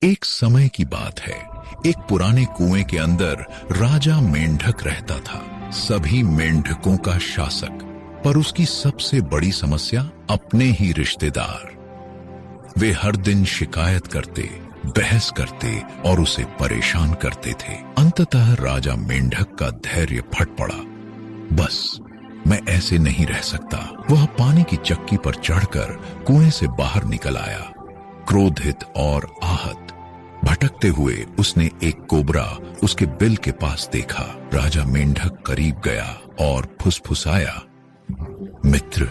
एक समय की बात है, एक पुराने कुएं के अंदर राजा मेंढक रहता था, सभी मेंढकों का शासक। पर उसकी सबसे बड़ी समस्या अपने ही रिश्तेदार। वे हर दिन शिकायत करते, बहस करते और उसे परेशान करते थे। अंततः राजा मेंढक का धैर्य फट पड़ा। बस मैं ऐसे नहीं रह सकता। वह पानी की चक्की पर चढ़कर कुएं से बाहर निकल आया, क्रोधित और आहत। भटकते हुए उसने एक कोबरा उसके बिल के पास देखा। राजा मेंढक करीब गया और फुसफुसाया, मित्र,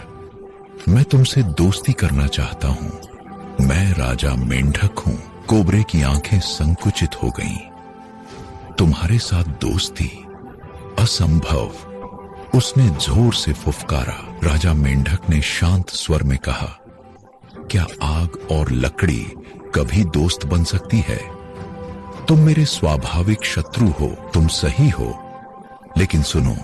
मैं तुमसे दोस्ती करना चाहता हूं। मैं राजा मेंढक हूं। कोबरे की आंखें संकुचित हो गईं। तुम्हारे साथ दोस्ती? असंभव, उसने जोर से फुफकारा। राजा मेंढक ने शांत स्वर में कहा, क्या आग और लकड़ी कभी दोस्त बन सकती है? तुम मेरे स्वाभाविक शत्रु हो, तुम सही हो, लेकिन सुनो,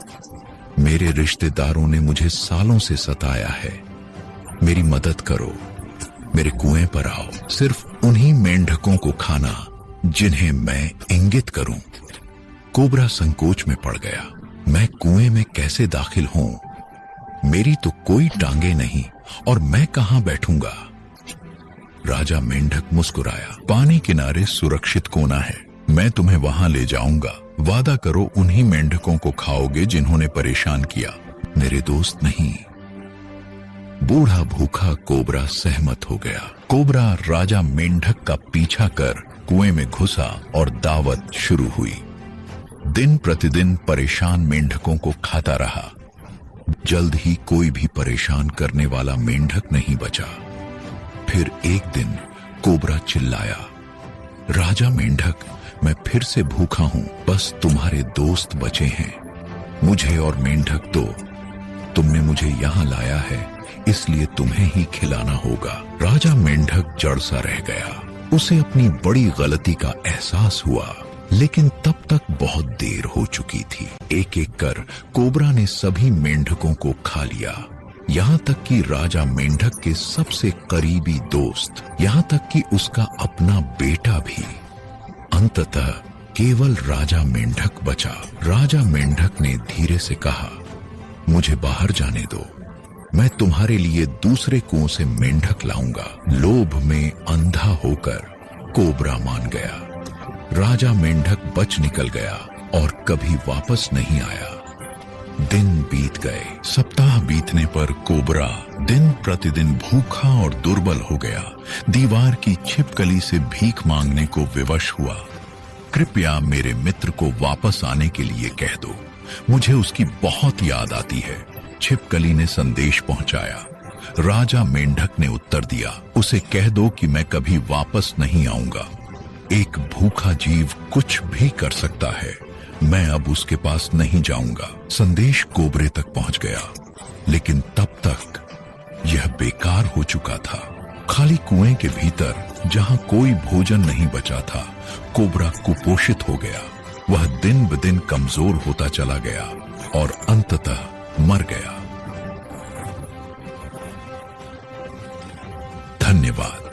मेरे रिश्तेदारों ने मुझे सालों से सताया है। मेरी मदद करो, मेरे कुएं पर आओ। सिर्फ उन्हीं मेंढकों को खाना जिन्हें मैं इंगित करूं। कोबरा संकोच में पड़ गया। मैं कुएं में कैसे दाखिल हूं? मेरी तो कोई टांगे नहीं और मैं कहां बैठूंगा? राजा मेंढक मुस्कुराया, पानी किनारे सुरक्षित कोना है, मैं तुम्हें वहां ले जाऊंगा। वादा करो उन्हीं मेंढकों को खाओगे जिन्होंने परेशान किया, मेरे दोस्त नहीं। बूढ़ा भूखा कोबरा सहमत हो गया। कोबरा राजा मेंढक का पीछा कर कुएं में घुसा और दावत शुरू हुई। दिन प्रतिदिन परेशान मेंढकों को खाता रहा। जल्द ही कोई भी परेशान करने वाला मेंढक नहीं बचा। फिर एक दिन कोबरा चिल्लाया, राजा मेंढक, मैं फिर से भूखा हूं, बस तुम्हारे दोस्त बचे हैं। मुझे और मेंढक दो। तुमने मुझे यहाँ लाया है, इसलिए तुम्हें ही खिलाना होगा। राजा मेंढक जड़ सा रह गया। उसे अपनी बड़ी गलती का एहसास हुआ, लेकिन तब तक बहुत देर हो चुकी थी। एक एक कर कोबरा ने सभी मेंढकों को खा लिया, यहाँ तक कि राजा मेंढक के सबसे करीबी दोस्त, यहाँ तक कि उसका अपना बेटा भी। अंततः केवल राजा मेंढक बचा। राजा मेंढक ने धीरे से कहा, मुझे बाहर जाने दो, मैं तुम्हारे लिए दूसरे कुओं से मेंढक लाऊंगा। लोभ में अंधा होकर कोबरा मान गया। राजा मेंढक बच निकल गया और कभी वापस नहीं आया। दिन बीत गए। सप्ताह बीतने पर कोबरा दिन प्रतिदिन भूखा और दुर्बल हो गया। दीवार की छिपकली से भीख मांगने को विवश हुआ। कृपया मेरे मित्र को वापस आने के लिए कह दो, मुझे उसकी बहुत याद आती है। छिपकली ने संदेश पहुंचाया। राजा मेंढक ने उत्तर दिया, उसे कह दो कि मैं कभी वापस नहीं आऊंगा। एक भूखा जीव कुछ भी कर सकता है, मैं अब उसके पास नहीं जाऊंगा। संदेश कोबरे तक पहुंच गया, लेकिन तब तक यह बेकार हो चुका था। खाली कुएं के भीतर, जहां कोई भोजन नहीं बचा था, कोबरा कुपोषित हो गया। वह दिन ब दिन कमजोर होता चला गया और अंततः मर गया। धन्यवाद।